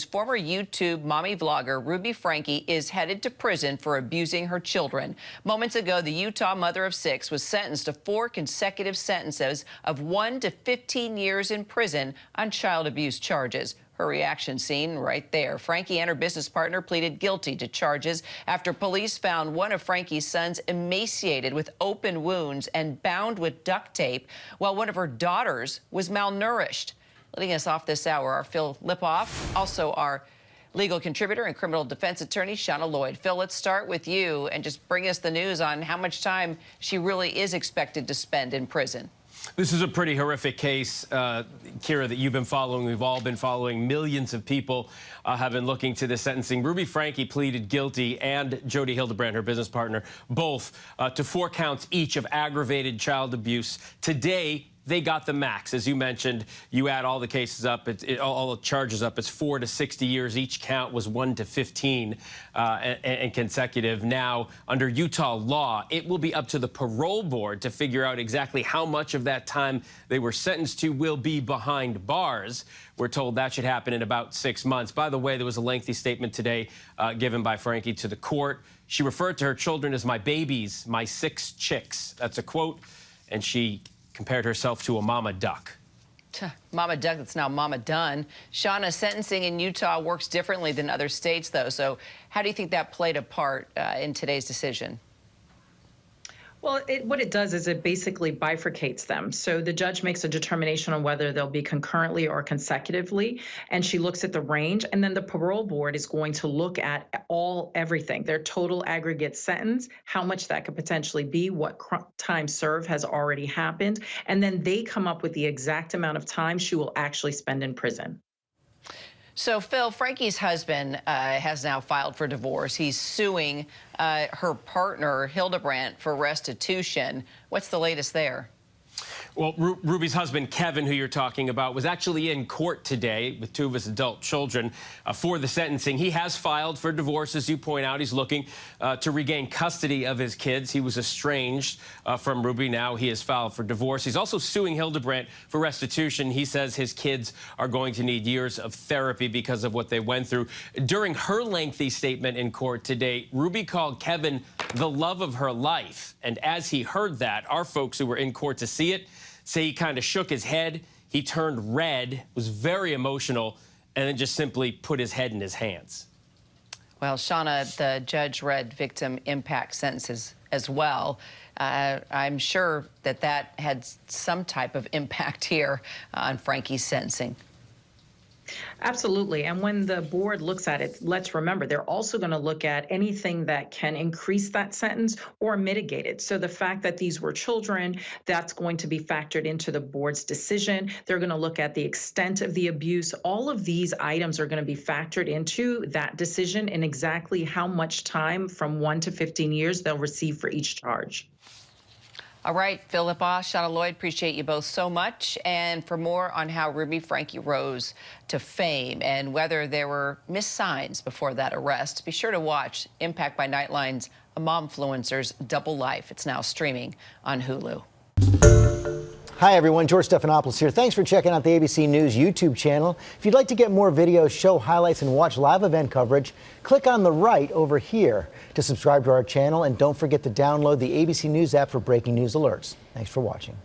Former YouTube mommy vlogger Ruby Franke is headed to prison for abusing her children. Moments ago, the Utah mother of 6 was sentenced to 4 consecutive sentences of 1 to 15 years in prison on child abuse charges. Her reaction seen right there. Franke and her business partner pleaded guilty to charges after police found one of Franke's sons emaciated with open wounds and bound with duct tape, while one of her daughters was malnourished. Leading us off this hour, our Phil Lipoff, also our legal contributor and criminal defense attorney, Shauna Lloyd. Phil, let's start with you and just bring us the news on how much time she really is expected to spend in prison. This is a pretty horrific case, Kira, that you've been following. We've all been following. Millions of people have been looking to this sentencing. Ruby Franke pleaded guilty, and Jody Hildebrand, her business partner, both to 4 counts each of aggravated child abuse. Today, they got the max. As you mentioned, you add all the cases up, all the charges up, it's 4 to 60 years. Each count was 1 to 15 and consecutive. Now, under Utah law, it will be up to the parole board to figure out exactly how much of that time they were sentenced to will be behind bars. We're told that should happen in about 6 months. By the way, there was a lengthy statement today given by Franke to the court. She referred to her children as my babies, my 6 chicks. That's a quote, and she compared herself to a mama duck. Mama duck that's now mama done. Shauna, sentencing in Utah works differently than other states, though. So how do you think that played a part in today's decision? Well, what it does is it basically bifurcates them. So the judge makes a determination on whether they'll be concurrently or consecutively, and she looks at the range, and then the parole board is going to look at everything, their total aggregate sentence, how much that could potentially be, what time served has already happened, and then they come up with the exact amount of time she will actually spend in prison. So, Phil, Franke's husband has now filed for divorce. He's suing her partner, Hildebrand, for restitution. What's the latest there? Well, Ruby's husband, Kevin, who you're talking about, was actually in court today with 2 of his adult children for the sentencing. He has filed for divorce, as you point out. He's looking to regain custody of his kids. He was estranged from Ruby. Now he has filed for divorce. He's also suing Hildebrand for restitution. He says his kids are going to need years of therapy because of what they went through. During her lengthy statement in court today, Ruby called Kevin the love of her life. And as he heard that, our folks who were in court to see it say he kind of shook his head, he turned red, was very emotional, and then just simply put his head in his hands. Well, Shauna, the judge read victim impact sentences as well. I'm sure that that had some type of impact here on Franke's sentencing. Absolutely. And when the board looks at it, let's remember, they're also going to look at anything that can increase that sentence or mitigate it. So the fact that these were children, that's going to be factored into the board's decision. They're going to look at the extent of the abuse. All of these items are going to be factored into that decision and exactly how much time from 1 to 15 years they'll receive for each charge. All right, Phil Lipoff, Shauna Lloyd, appreciate you both so much. And for more on how Ruby Franke rose to fame and whether there were missed signs before that arrest, be sure to watch Impact by Nightline's Momfluencer's Double Life. It's now streaming on Hulu. Hi everyone, George Stephanopoulos here. Thanks for checking out the ABC News YouTube channel. If you'd like to get more videos, show highlights, and watch live event coverage, click on the right over here to subscribe to our channel, and don't forget to download the ABC News app for breaking news alerts. Thanks for watching.